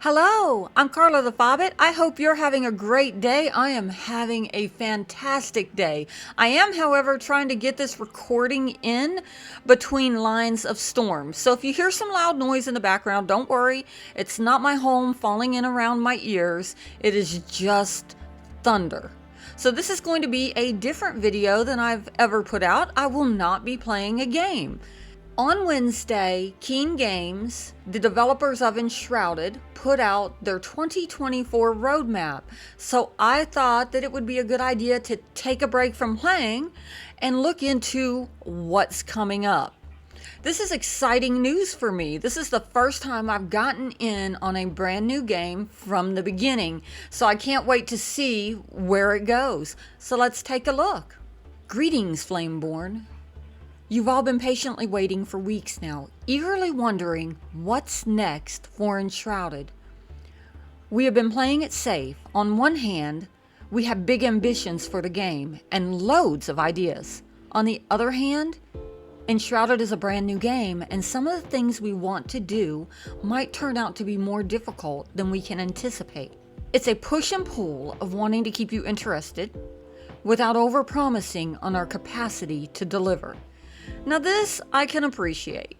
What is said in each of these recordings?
Hello, I'm Carla the Fobbit. I hope you're having a great day. I am having a fantastic day. I am, however, trying to get this recording in between lines of storms. So if you hear some loud noise in the background, don't worry. It's not my home falling in around my ears. It is just thunder. So this is going to be a different video than I've ever put out. I will not be playing a game. On Wednesday, Keen Games, the developers of Enshrouded, put out their 2024 roadmap. So I thought that it would be a good idea to take a break from playing and look into what's coming up. This is exciting news for me. This is the first time I've gotten in on a brand new game from the beginning. So I can't wait to see where it goes. So let's take a look. Greetings, Flameborn. You've all been patiently waiting for weeks now, eagerly wondering what's next for Enshrouded. We have been playing it safe. On one hand, we have big ambitions for the game and loads of ideas. On the other hand, Enshrouded is a brand new game, and some of the things we want to do might turn out to be more difficult than we can anticipate. It's a push and pull of wanting to keep you interested without overpromising on our capacity to deliver. Now this I can appreciate,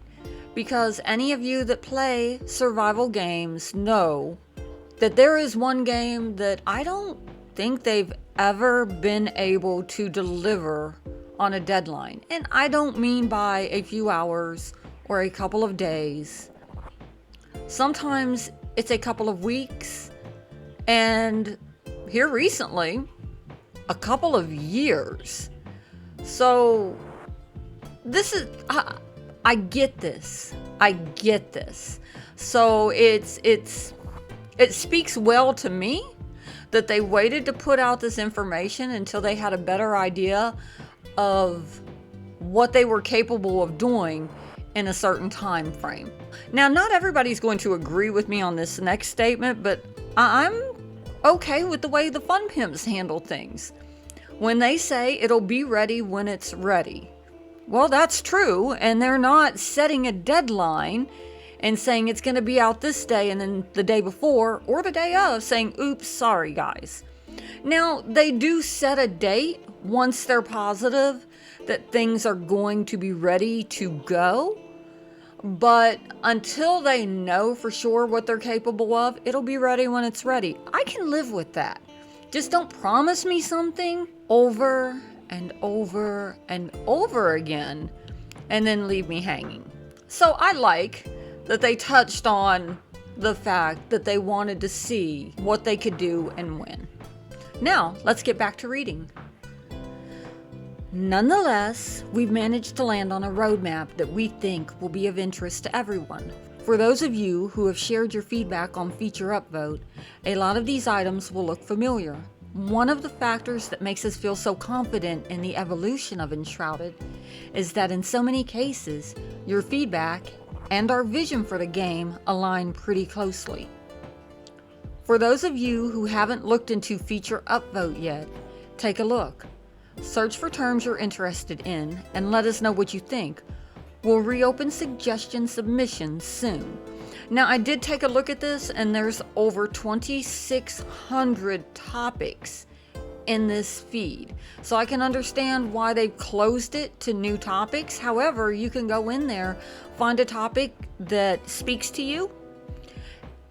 because any of you that play survival games know that there is one game that I don't think they've ever been able to deliver on a deadline. And I don't mean by a few hours or a couple of days. Sometimes it's a couple of weeks, and here recently, a couple of years. So this is, I get this. I get this. So it speaks well to me that they waited to put out this information until they had a better idea of what they were capable of doing in a certain time frame. Now, not everybody's going to agree with me on this next statement, but I'm okay with the way the Fun Pimps handle things. When they say it'll be ready when it's ready. Well, that's true, and they're not setting a deadline and saying it's going to be out this day and then the day before or the day of saying, oops, sorry guys. Now, they do set a date once they're positive that things are going to be ready to go, but until they know for sure what they're capable of, it'll be ready when it's ready. I can live with that. Just don't promise me something over and over and over again and then leave me hanging. So I like that they touched on the fact that they wanted to see what they could do and when. Now, let's get back to reading. Nonetheless, we've managed to land on a roadmap that we think will be of interest to everyone. For those of you who have shared your feedback on Feature Upvote, a lot of these items will look familiar. One of the factors that makes us feel so confident in the evolution of Enshrouded is that in so many cases, your feedback and our vision for the game align pretty closely. For those of you who haven't looked into Feature Upvote yet, take a look. Search for terms you're interested in and let us know what you think. We'll reopen suggestion submissions soon. Now, I did take a look at this, and there's over 2,600 topics in this feed. So I can understand why they've closed it to new topics. However, you can go in there, find a topic that speaks to you,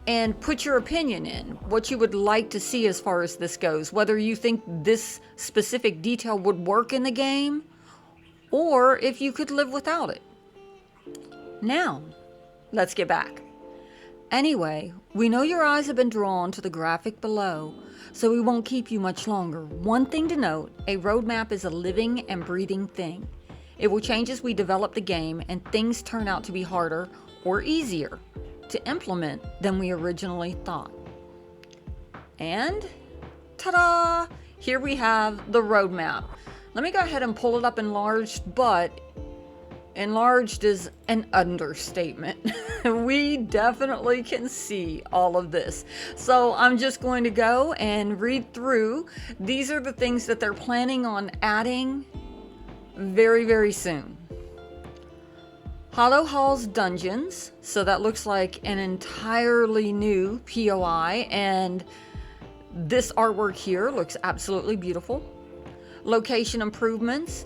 and put your opinion in, what you would like to see as far as this goes, whether you think this specific detail would work in the game, or if you could live without it. Now, let's get back. Anyway, we know your eyes have been drawn to the graphic below, so we won't keep you much longer. One thing to note, a roadmap is a living and breathing thing. It will change as we develop the game and things turn out to be harder or easier to implement than we originally thought. And ta-da! Here we have the roadmap. Let me go ahead and pull it up enlarged, but enlarged is an understatement. We definitely can see all of this. So I'm just going to go and read through. These are the things that they're planning on adding very, very soon. Hollow Halls Dungeons. So that looks like an entirely new POI, and this artwork here looks absolutely beautiful. Location improvements.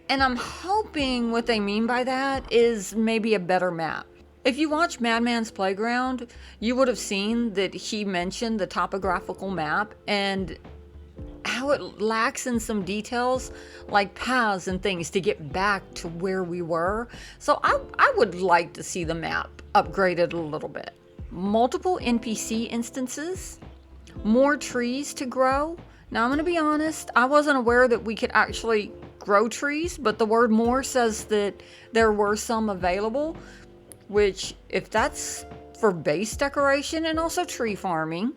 And I'm hoping what they mean by that is maybe a better map. If you watch Madman's Playground, you would have seen that he mentioned the topographical map and how it lacks in some details like paths and things to get back to where we were. So I would like to see the map upgraded a little bit. Multiple NPC instances, more trees to grow. Now I'm going to be honest, I wasn't aware that we could actually grow trees, but the word more says that there were some available, which if that's for base decoration and also tree farming,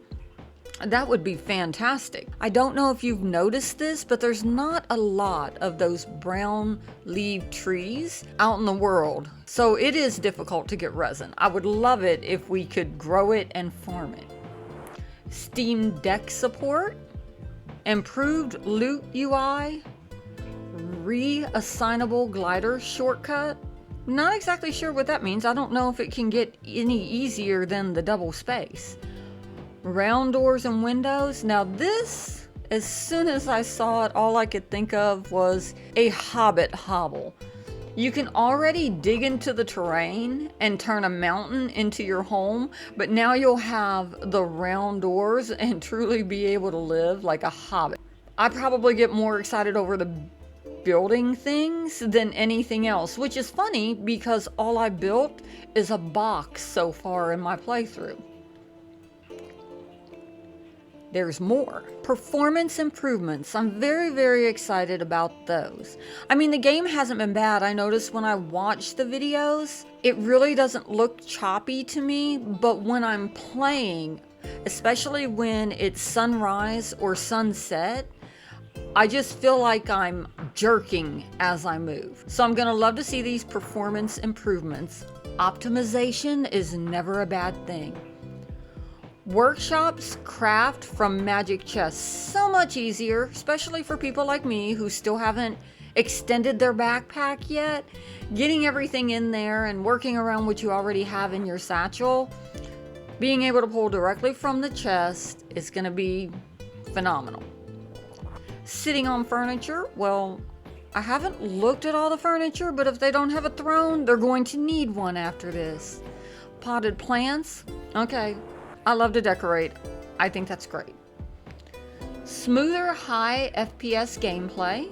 that would be fantastic. I don't know if you've noticed this, but there's not a lot of those brown leaf trees out in the world. So it is difficult to get resin. I would love it if we could grow it and farm it. Steam Deck support, improved loot UI, reassignable glider shortcut. Not exactly sure what that means. I don't know if it can get any easier than the double space. Round doors and windows. Now this, as soon as I saw it, all I could think of was a Hobbit hobble. You can already dig into the terrain and turn a mountain into your home, but now you'll have the round doors and truly be able to live like a hobbit. I probably get more excited over the building things than anything else, which is funny because all I built is a box so far in my playthrough. There's more. Performance improvements. I'm very, very excited about those. I mean, the game hasn't been bad. I noticed when I watch the videos, it really doesn't look choppy to me, but when I'm playing, especially when it's sunrise or sunset, I just feel like I'm jerking as I move. So I'm gonna love to see these performance improvements. Optimization is never a bad thing. Workshops craft from magic chests. So much easier, especially for people like me who still haven't extended their backpack yet. Getting everything in there and working around what you already have in your satchel, being able to pull directly from the chest is gonna be phenomenal. Sitting on furniture, well, I haven't looked at all the furniture, but if they don't have a throne, they're going to need one after this. Potted plants, okay. I love to decorate. I think that's great. Smoother high FPS gameplay.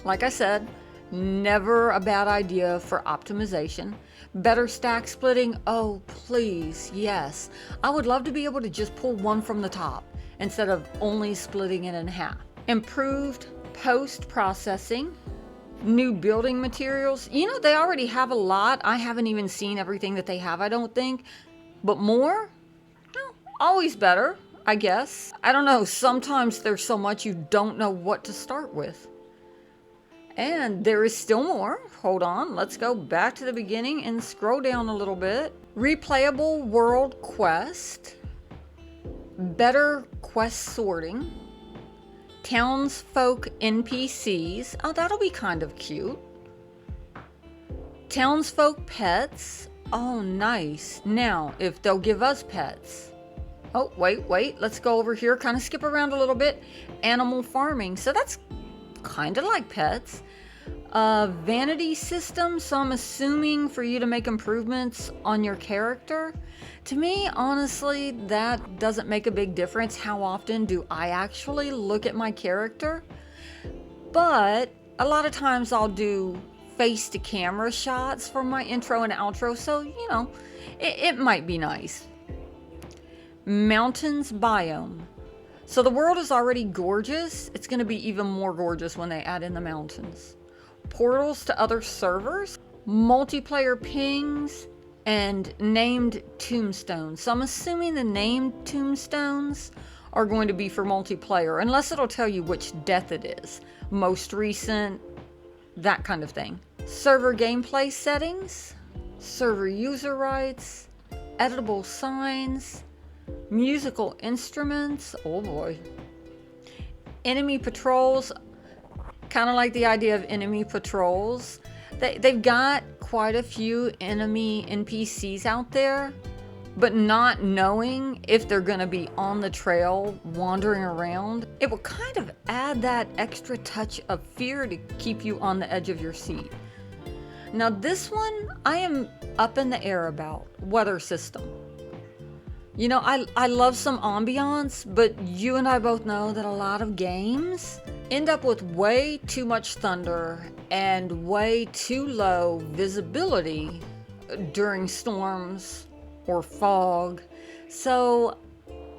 Like I said, never a bad idea for optimization. Better stack splitting. Oh, please, yes. I would love to be able to just pull one from the top instead of only splitting it in half. Improved post-processing. New building materials. You know, they already have a lot. I haven't even seen everything that they have, I don't think. But more? No, always better, I guess. I don't know, sometimes there's so much you don't know what to start with. And there is still more. Hold on, let's go back to the beginning and scroll down a little bit. Replayable world quest. Better quest sorting. Townsfolk NPCs. Oh, that'll be kind of cute. Townsfolk pets. Oh, nice. Now, if they'll give us pets. Oh, wait. Let's go over here. Kind of skip around a little bit. Animal farming. So that's kind of like pets. Vanity system. So I'm assuming for you to make improvements on your character. To me, honestly, that doesn't make a big difference. How often do I actually look at my character? But a lot of times I'll do face to camera shots for my intro and outro, so you know, it might be nice. Mountains biome. So the world is already gorgeous. It's going to be even more gorgeous when they add in the mountains. Portals to other servers, multiplayer pings, and named tombstones. So I'm assuming the named tombstones are going to be for multiplayer, unless it'll tell you which death it is. Most recent, that kind of thing. Server gameplay settings, server user rights, editable signs, musical instruments, oh boy. Enemy patrols, kind of like the idea of enemy patrols. They've got quite a few enemy NPCs out there, but not knowing if they're going to be on the trail wandering around, it will kind of add that extra touch of fear to keep you on the edge of your seat. Now this one, I am up in the air about. Weather system. You know, I love some ambiance, but you and I both know that a lot of games end up with way too much thunder and way too low visibility during storms or fog. So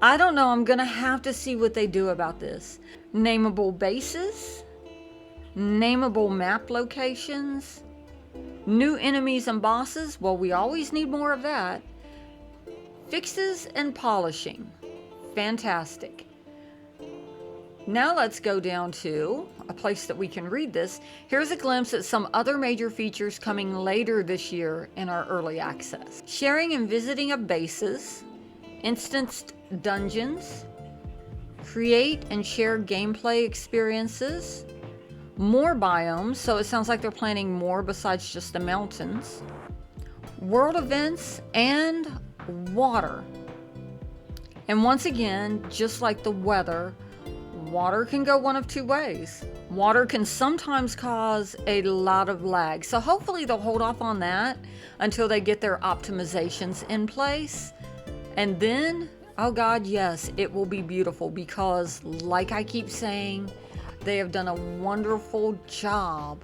I don't know, I'm gonna have to see what they do about this. Nameable bases, nameable map locations, new enemies and bosses, well, we always need more of that. Fixes and polishing, fantastic. Now let's go down to a place that we can read this. Here's a glimpse at some other major features coming later this year in our early access. Sharing and visiting of bases, instanced dungeons, create and share gameplay experiences, more biomes, so it sounds like they're planning more besides just the mountains, world events, and water. And once again, just like the weather, water can go one of two ways. Water can sometimes cause a lot of lag. So hopefully they'll hold off on that until they get their optimizations in place. And then, oh God, yes, it will be beautiful because, like I keep saying, they have done a wonderful job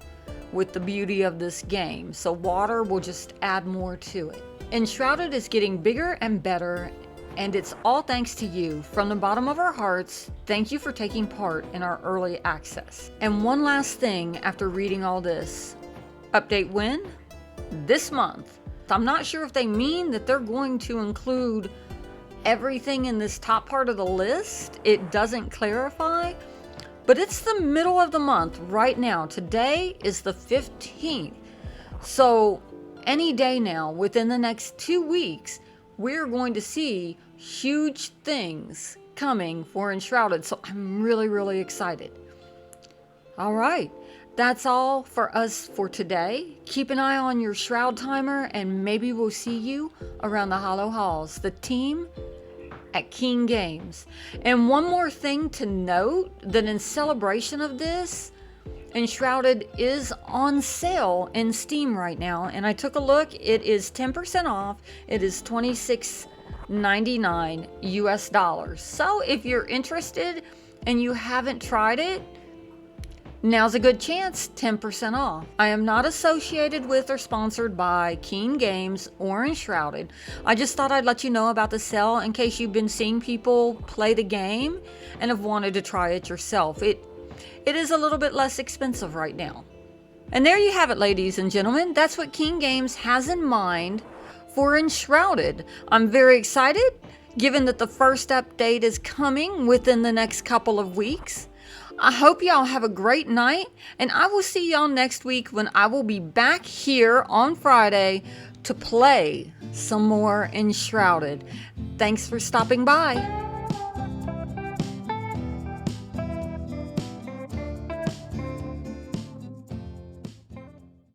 with the beauty of this game. So water will just add more to it. Enshrouded is getting bigger and better, and it's all thanks to you. From the bottom of our hearts, thank you for taking part in our early access. And one last thing after reading all this. Update when? This month. I'm not sure if they mean that they're going to include everything in this top part of the list. It doesn't clarify, but it's the middle of the month right now. Today is the 15th. So any day now, within the next 2 weeks, we're going to see huge things coming for Enshrouded. So I'm really, really excited. All right. That's all for us for today. Keep an eye on your Shroud timer, and maybe we'll see you around the Hollow Halls, the team at King Games. And one more thing to note, that in celebration of this, Enshrouded is on sale in Steam right now, and I took a look. It is 10% off. It is $26.99 US dollars. So if you're interested and you haven't tried it, now's a good chance, 10% off. I am not associated with or sponsored by Keen Games or Enshrouded. I just thought I'd let you know about the sale in case you've been seeing people play the game and have wanted to try it yourself. It is a little bit less expensive right now. And there you have it, ladies and gentlemen. That's what King Games has in mind for Enshrouded. I'm very excited, given that the first update is coming within the next couple of weeks. I hope y'all have a great night, and I will see y'all next week when I will be back here on Friday to play some more Enshrouded. Thanks for stopping by.